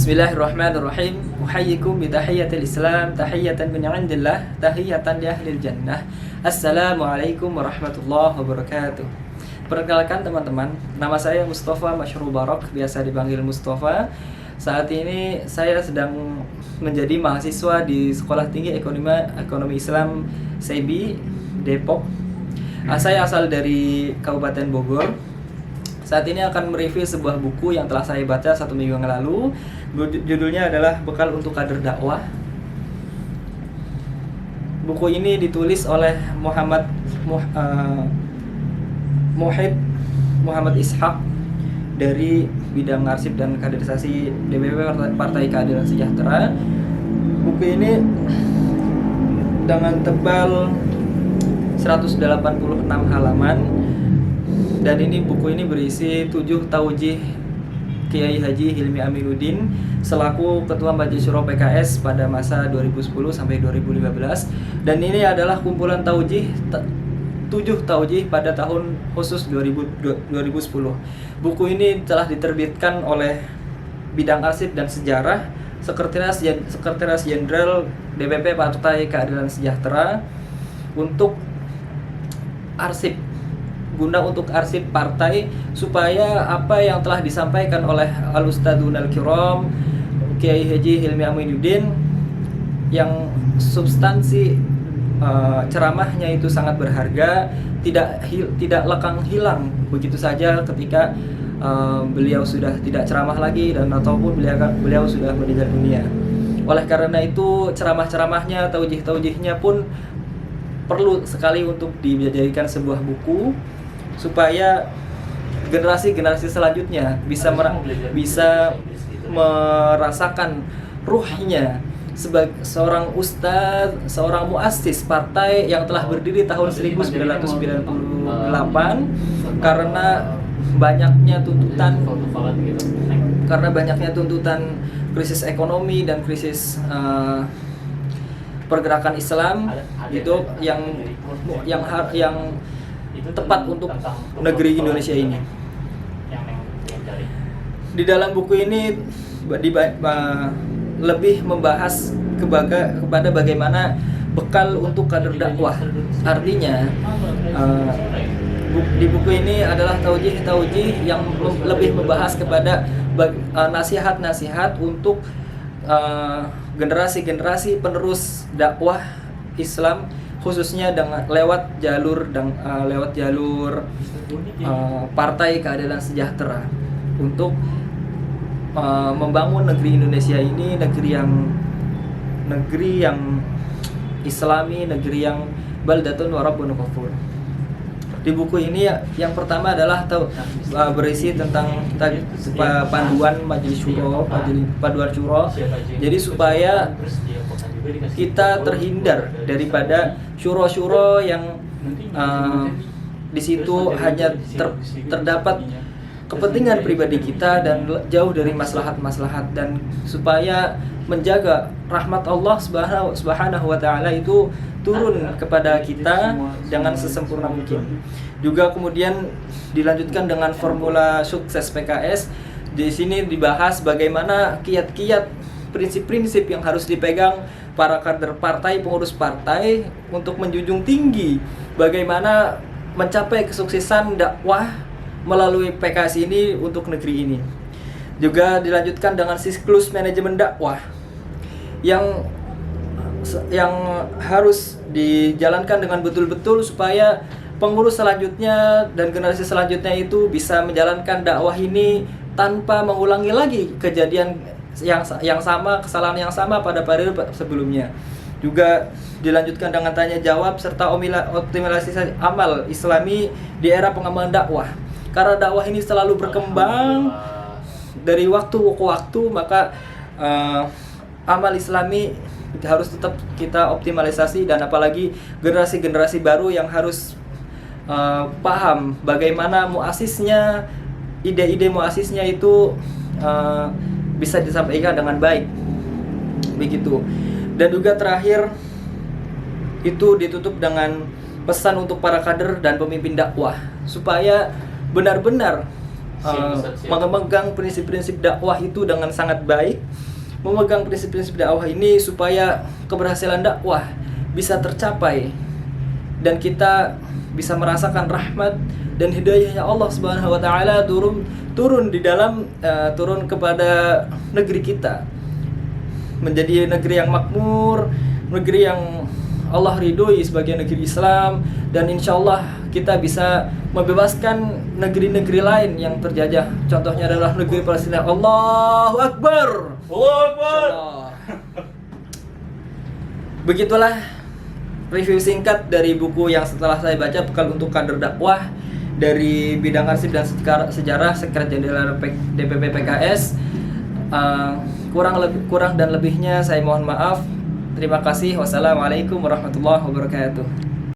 Bismillahirrahmanirrahim. Uhayyikum bitahiyyatil Islam, tahiyyatan min 'indillah, tahiyyatan li ahlil jannah. Assalamualaikum warahmatullahi wabarakatuh. Perkenalkan teman-teman, nama saya Mustafa Mashrul Barok, biasa dipanggil Mustafa. Saat ini saya sedang menjadi mahasiswa di Sekolah Tinggi Ekonomi Islam SEBI Depok. Saya asal dari Kabupaten Bogor. Saat ini akan mereview sebuah buku yang telah saya baca 1 minggu yang lalu. Judulnya adalah Bekal untuk Kader Dakwah. Buku ini ditulis oleh Muhammad Ishaq dari bidang arsip dan kaderisasi DPP Partai Keadilan Sejahtera. Buku ini dengan tebal 186 halaman. Dan buku ini berisi 7 taujih Kiai Haji Hilmi Aminuddin selaku Ketua Majelis Syuro PKS pada masa 2010 sampai 2015. Dan ini adalah kumpulan taujih 7 taujih pada tahun khusus 2010. Buku ini telah diterbitkan oleh Bidang Arsip dan Sejarah Sekretaris Jenderal DPP Partai Keadilan Sejahtera untuk untuk arsip partai, supaya apa yang telah disampaikan oleh Al-Ustadzun Al-Kiram Kiai Haji Hilmi Aminuddin yang substansi ceramahnya itu sangat berharga, tidak lekang hilang begitu saja ketika beliau sudah tidak ceramah lagi dan ataupun beliau sudah meninggal dunia. Oleh karena itu ceramah-ceramahnya, taujih-taujihnya pun perlu sekali untuk dijadikan sebuah buku supaya generasi-generasi selanjutnya bisa merasakan ruhnya sebagai seorang ustadz, seorang muassis partai yang telah berdiri tahun 1998 karena banyaknya tuntutan krisis ekonomi dan krisis pergerakan Islam itu yang tepat untuk negeri Indonesia ini. Di dalam buku ini lebih membahas kepada bagaimana bekal untuk kader dakwah. Artinya di buku ini adalah taujih yang lebih membahas kepada nasihat-nasihat untuk generasi-generasi penerus dakwah Islam, khususnya dengan lewat jalur Partai Keadilan Sejahtera untuk membangun negeri Indonesia ini, negeri yang Islami, negeri yang baldatun wa rabbun ghafur. Di buku ini yang pertama adalah berisi tentang panduan Majelis Syuro, panduan Syuro. Jadi supaya kita terhindar daripada syuro-syuro yang di situ hanya terdapat kepentingan pribadi kita dan jauh dari maslahat-maslahat, dan supaya menjaga rahmat Allah Subhanahu wa taala itu turun kepada kita dengan sesempurna mungkin. Juga kemudian dilanjutkan dengan formula sukses PKS. Di sini dibahas bagaimana kiat-kiat, prinsip-prinsip yang harus dipegang para kader partai, pengurus partai untuk menjunjung tinggi bagaimana mencapai kesuksesan dakwah melalui PKS ini untuk negeri ini. Juga dilanjutkan dengan siklus manajemen dakwah yang harus dijalankan dengan betul-betul supaya pengurus selanjutnya dan generasi selanjutnya itu bisa menjalankan dakwah ini tanpa mengulangi lagi kejadian yang sama, kesalahan yang sama pada periode sebelumnya. Juga dilanjutkan dengan tanya jawab serta optimalisasi amal Islami di era pengembangan dakwah. Karena dakwah ini selalu berkembang dari waktu ke waktu, maka amal Islami harus tetap kita optimalisasi, dan apalagi generasi-generasi baru yang harus paham bagaimana muasisnya, ide-ide muasisnya itu bisa disampaikan dengan baik, begitu. Dan juga terakhir itu ditutup dengan pesan untuk para kader dan pemimpin dakwah supaya benar-benar memegang prinsip-prinsip dakwah itu dengan sangat baik, memegang prinsip-prinsip dakwah ini supaya keberhasilan dakwah bisa tercapai dan kita bisa merasakan rahmat dan hidayahnya Allah Subhanahu wa taala turun di dalam turun kepada negeri kita, menjadi negeri yang makmur, negeri yang Allah ridhoi sebagai negeri Islam, dan insya Allah kita bisa membebaskan negeri-negeri lain yang terjajah. Contohnya adalah negeri Palestina. Allahu Akbar. Allahu Akbar. Begitulah review singkat dari buku yang setelah saya baca, Bekal untuk Kader Dakwah dari bidang arsip dan sejarah Sekretariat Jenderal DPP PKS. Kurang dan lebihnya saya mohon maaf. Terima kasih. Wassalamualaikum warahmatullahi wabarakatuh.